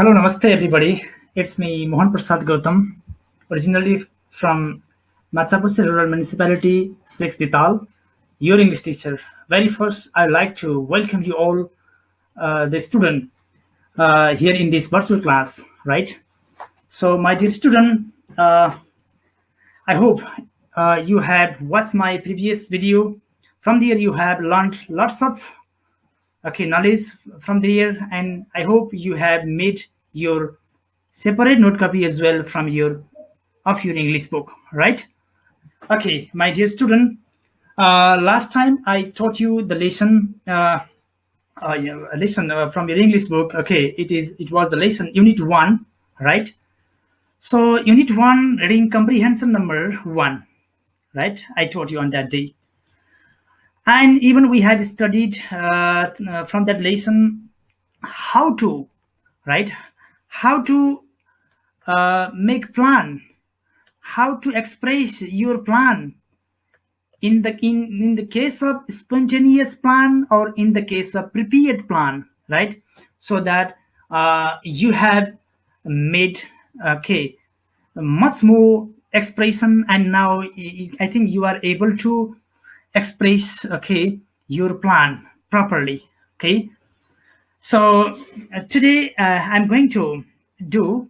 Hello, namaste everybody. It's me, Mohan Prasad Gautam, originally from Matsapuse Rural Municipality, 6 Dital, your English teacher. Very first, I'd like to welcome you all, the student, here in this virtual class, right? So, my dear student, I hope you have watched my previous video. From there, you have learned lots of knowledge from there, and I hope you have made your separate note copy as well from your English book, right? Okay, my dear student, last time I taught you the lesson, a lesson from your English book. Okay, it was the lesson unit 1, right? So unit 1, reading comprehension number 1, right? I taught you on that day, and even we have studied from that lesson how to, right, how to make plan, how to express your plan in the case of spontaneous plan or in the case of prepared plan, right? So that you have made, okay, much more expression, and now I think you are able to express, okay, your plan properly. Okay, so today do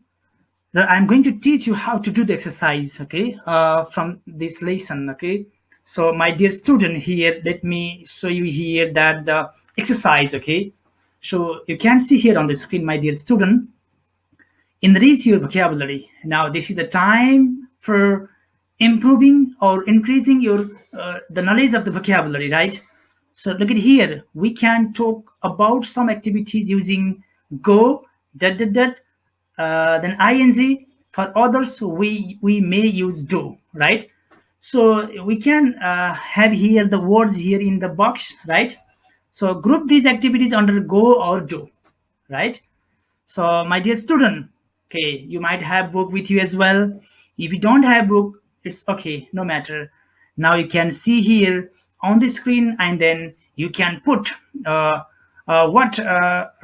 I'm going to teach you how to do the exercise, okay, from this lesson, okay. So my dear student, here let me show you here that the exercise, okay. So you can see here on the screen, my dear student, enrich your vocabulary. Now this is the time for improving or increasing your the knowledge of the vocabulary, right? So look at here, we can talk about some activities using go, dot dot dot, then ing. For others, we may use do, right? So we can have here the words here in the box, right? So group these activities under go or do, right? So my dear student, okay, you might have book with you as well. If you don't have book, it's okay, no matter. Now you can see here on the screen, and then you can put what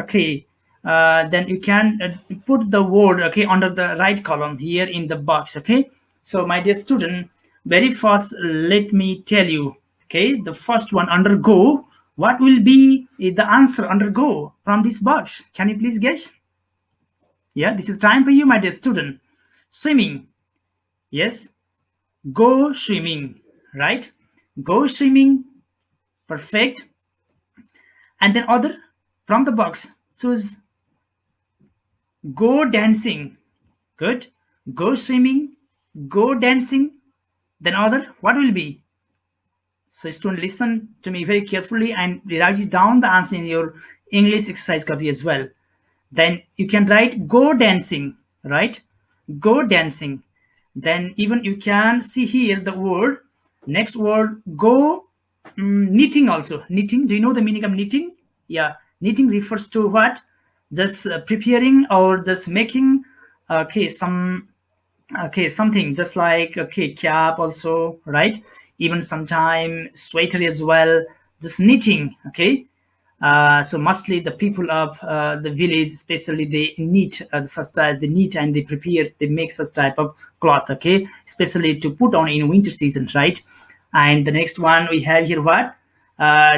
okay, then you can put the word, okay, under the right column here in the box, okay. So my dear student, very first let me tell you, okay, the first one, under go, what will be the answer under go from this box? Can you please guess? Yeah, this is time for you, my dear student. Swimming. Yes, go swimming, right? Go swimming. Perfect. And then other from the box, choose go dancing. Good. Go swimming, go dancing. Then other, what will be? So student, listen to me very carefully and write down the answer in your English exercise copy as well. Then you can write go dancing, right? Go dancing. Then even you can see here the word, next word, go knitting also. Knitting, do you know the meaning of knitting? Yeah, knitting refers to what? Just preparing or just making, okay, some, okay, something just like, okay, cap also, right? Even sometime sweater as well, just knitting, okay. So mostly the people of the village, especially, they knit such type, they knit and they prepare, they make such type of cloth, okay, especially to put on in winter season, right? And the next one we have here, what?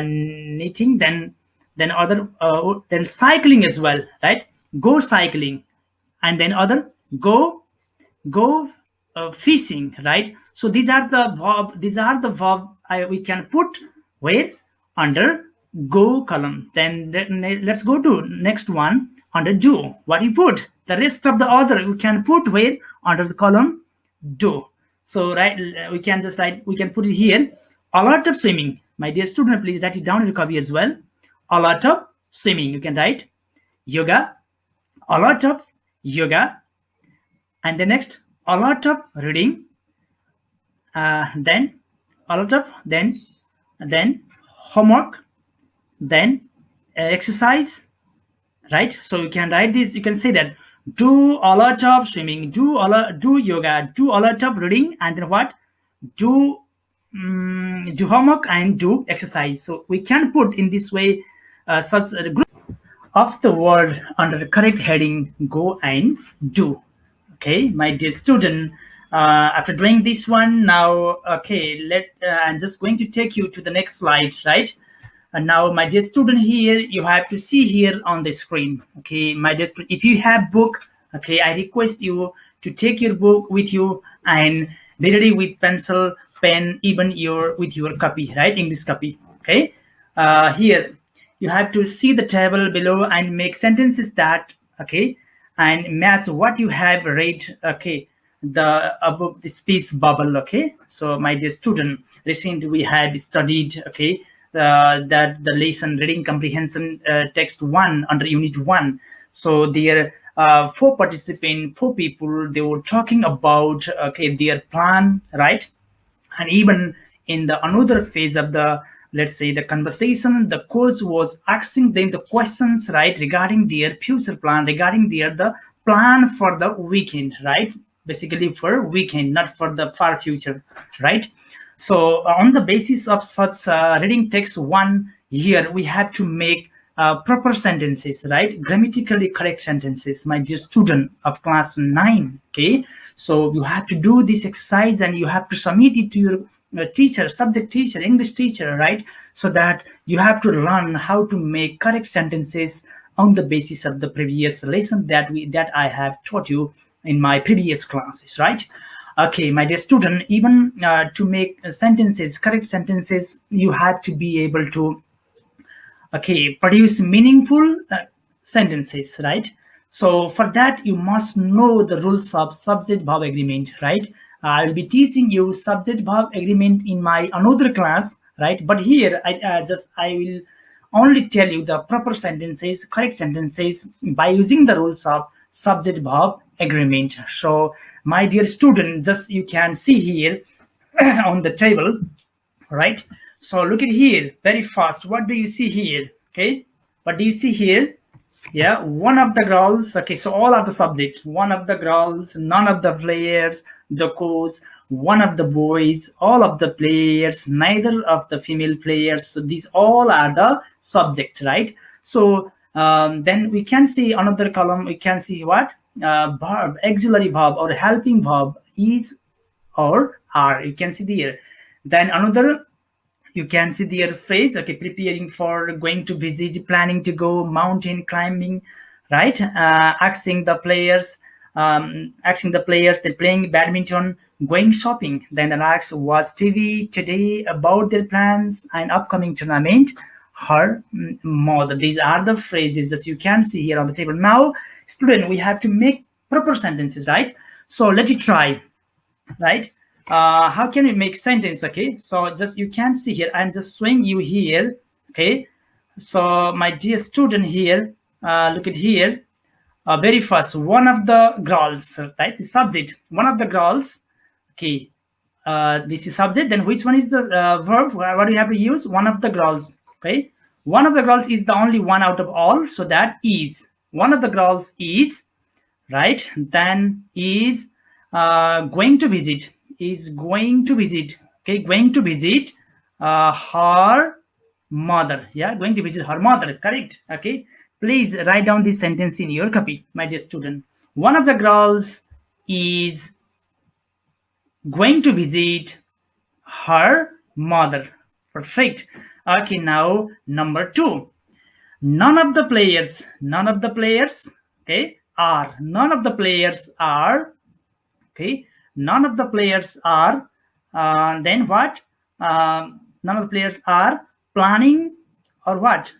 Knitting, then other, then cycling as well, right? Go cycling. And then other, go fishing, right? So these are the verb we can put where? Under go column. Then let's go to next one, under do. What you put? The rest of the other you can put where? Under the column do. So right, we can just write, we can put it here, a lot of swimming. My dear student, please write it down in your copy as well. A lot of swimming, you can write. Yoga, a lot of yoga. And the next, a lot of reading. Then a lot of, then homework, then exercise, right? So you can write this, you can say that, do a lot of swimming, do yoga, do a lot of reading, and then what? Do homework and do exercise. So we can put in this way such a group. of the word under the correct heading, go and do. Okay, my dear student, after doing this one, now, okay, I'm just going to take you to the next slide, right? And now, my dear student, here you have to see here on the screen. Okay, my dear student, if you have book, okay, I request you to take your book with you and be ready with pencil, pen, even with your copy, right? English copy. Okay, here you have to see the table below and make sentences that, okay, and match what you have read, okay, the above the speech bubble. Okay, so my dear student, recently we have studied, okay, that the lesson reading comprehension text 1 under unit 1. So there four participants, four people, they were talking about, okay, their plan, right? And even in the another phase of the, let's say, the conversation, the coach was asking them the questions, right, regarding their future plan, regarding the plan for the weekend, right? Basically for weekend, not for the far future, right? So on the basis of such reading text 1, here we have to make proper sentences, right? Grammatically correct sentences, my dear student of class 9. Okay, so you have to do this exercise and you have to submit it to your teacher, subject teacher, English teacher, right? So that you have to learn how to make correct sentences on the basis of the previous lesson that I have taught you in my previous classes, right? Okay, my dear student, even to make sentences, correct sentences, you have to be able to, okay, produce meaningful sentences, right? So for that you must know the rules of subject verb agreement, right? I'll be teaching you subject verb agreement in my another class, right? But here I will only tell you the proper sentences, correct sentences, by using the rules of subject verb agreement. So my dear student, just you can see here on the table, right? So look at here very fast. What do you see here? Okay, what do you see here? Yeah, one of the girls. Okay, so all of the subjects, one of the girls, none of the players, the coach, one of the boys, all of the players, neither of the female players. So these all are the subject, right? So then we can see another column, we can see what, verb, auxiliary verb or helping verb is or are, you can see there. Then another, you can see their phrase, okay, preparing for, going to visit, planning to go, mountain climbing, right? Asking the players, they're playing badminton, going shopping. Then the next was TV today about their plans and upcoming tournament, her mother. These are the phrases that you can see here on the table. Now student, we have to make proper sentences, right? So let it try, right? How can we make sentence? Okay, so just you can see here, I'm just showing you here. Okay, so my dear student here, look at here. Very first, one of the girls, right? The subject, one of the girls. Okay, this is subject. Then which one is the verb? What do you have to use? One of the girls. Okay, one of the girls is the only one out of all, so that is one of the girls is, right? Then is going to visit, is going to visit, okay, going to visit her mother. Yeah, going to visit her mother, correct? Okay, please write down this sentence in your copy, my dear student. One of the girls is going to visit her mother. Perfect. Okay, now number 2, none of the players, okay, are, none of the players are, okay, none of the players are, then what, none of the players are planning or what,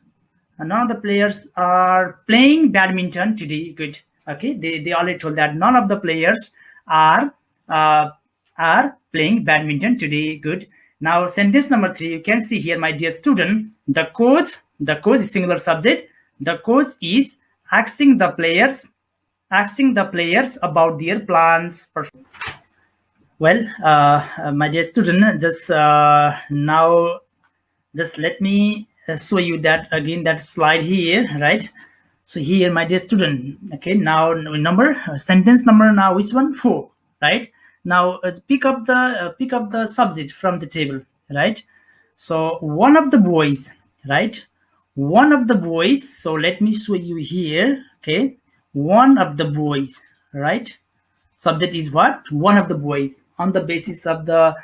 none of the players are playing badminton today. Good. Okay, they already told that none of the players are uh, are playing badminton today. Good. Now sentence number 3, you can see here, my dear student, the coach is singular subject, the coach is asking the players about their plans. Well, my dear student, just now, just let me show you that again, that slide here, right? So here, my dear student, okay, now number sentence number, now which one? 4, right? Now pick up the subject from the table, right? So one of the boys, right? one of the boys, so let me show you here. Okay, one of the boys, right? Subject is what? One of the boys. On the basis of the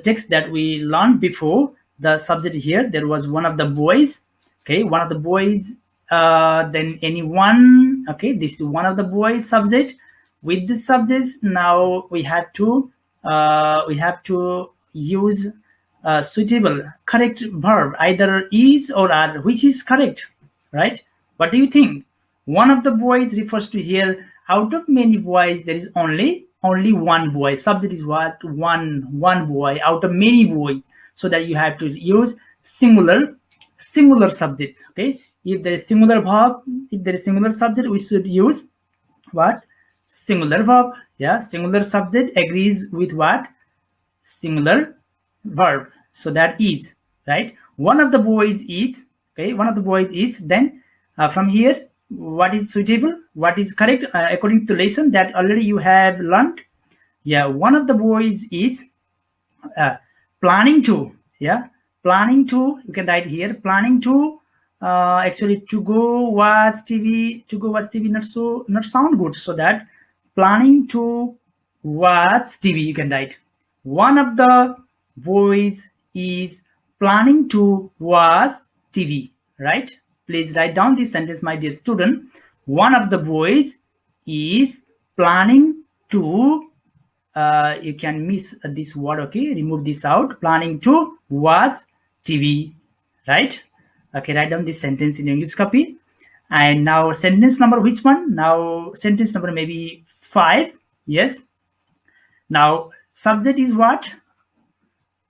text that we learned before, the subject here, there was one of the boys. Okay, one of the boys. Then anyone. Okay, this is one of the boys subject. With this subject, now we have to use suitable correct verb, either is or are, which is correct, right? What do you think? One of the boys refers to here, out of many boys there is only one boy. Subject is what? One boy out of many boys, so that you have to use singular subject. Okay, if there is singular verb, if there is singular subject, we should use what? Singular verb. Yeah, singular subject agrees with what? Singular verb, so that is, right? One of the boys is. Okay, one of the boys is. Then from here, what is suitable, what is correct, according to lesson that already you have learned. Yeah, one of the boys is uh, planning to. Yeah, planning to, you can write here, planning to, actually to go watch TV. To go watch TV not so, not sound good, so that planning to watch TV, you can write, one of the boys is planning to watch TV, right? Please write down this sentence, my dear student. One of the boys is planning to, you can miss this word. Okay, remove this out. Planning to watch TV, right? Okay, write down this sentence in English copy. And now sentence number, which one? Now sentence number maybe 5. Yes. Now subject is what?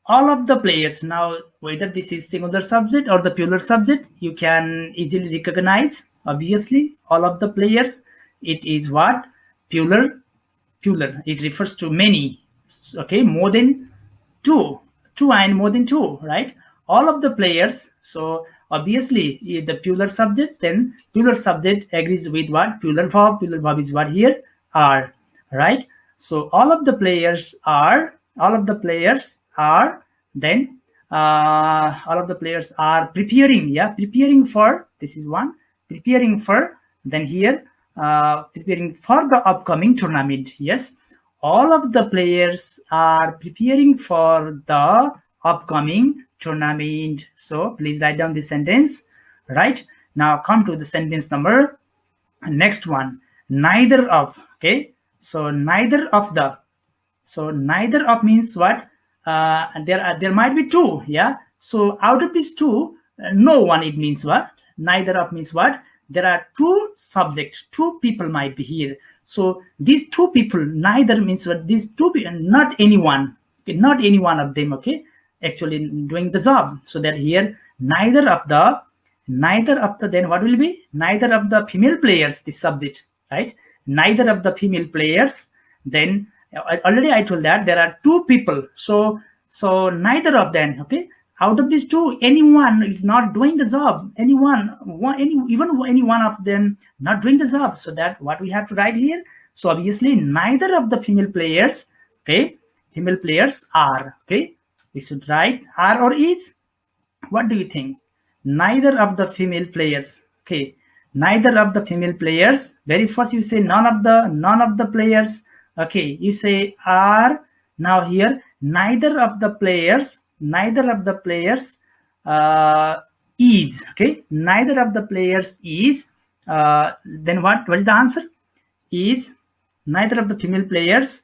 All of the players. Now whether this is singular subject or the plural subject, you can easily recognize. Obviously, all of the players, it is what? Plural. It refers to many. Okay, more than two and more than two, right? All of the players. So obviously, if the plural subject, then plural subject agrees with what? Plural verb is what here? Are, right? So all of the players are. Then all of the players are preparing. Yeah, preparing for, this is one, preparing for. Then here, preparing for the upcoming tournament. Yes, all of the players are preparing for the upcoming tournament. So please write down this sentence. Right, now come to the sentence number, next one. Neither of. Okay, so neither of the. So neither of means what? There might be two. Yeah, so out of these two, no one, it means what? Neither of means what? There are two subjects, two people might be here. So these two people, neither means what? These two people, not anyone. Okay, not any one of them. Okay, actually doing the job. So that here, neither of the, then what will be? Neither of the female players, this subject, right? Neither of the female players. Then already I told that there are two people. So neither of them. Okay, out of these two, anyone is not doing the job. Even any one of them not doing the job. So that what we have to write here. So obviously neither of the female players. Okay, female players are. Okay, we should write are or is. What do you think? Neither of the female players. Okay, neither of the female players. Very first you say none of the players. Okay, you say are. Now here, neither of the players is. Okay, neither of the players is. Then what is the answer? Is neither of the female players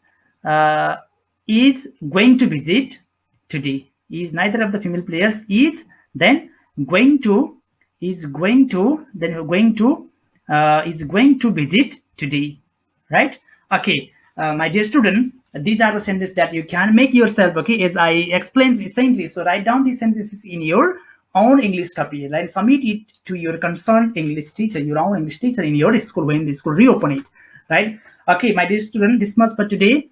is going to visit today. Is neither of the female players is, then going to, is going to, then is going to visit today, right? Okay, my dear student, these are the sentences that you can make yourself. Okay, as I explained recently. So write down these sentences in your own English copy, and submit it to your concerned English teacher, your own English teacher in your school when the school reopen it, right? Okay, my dear student, this much for today.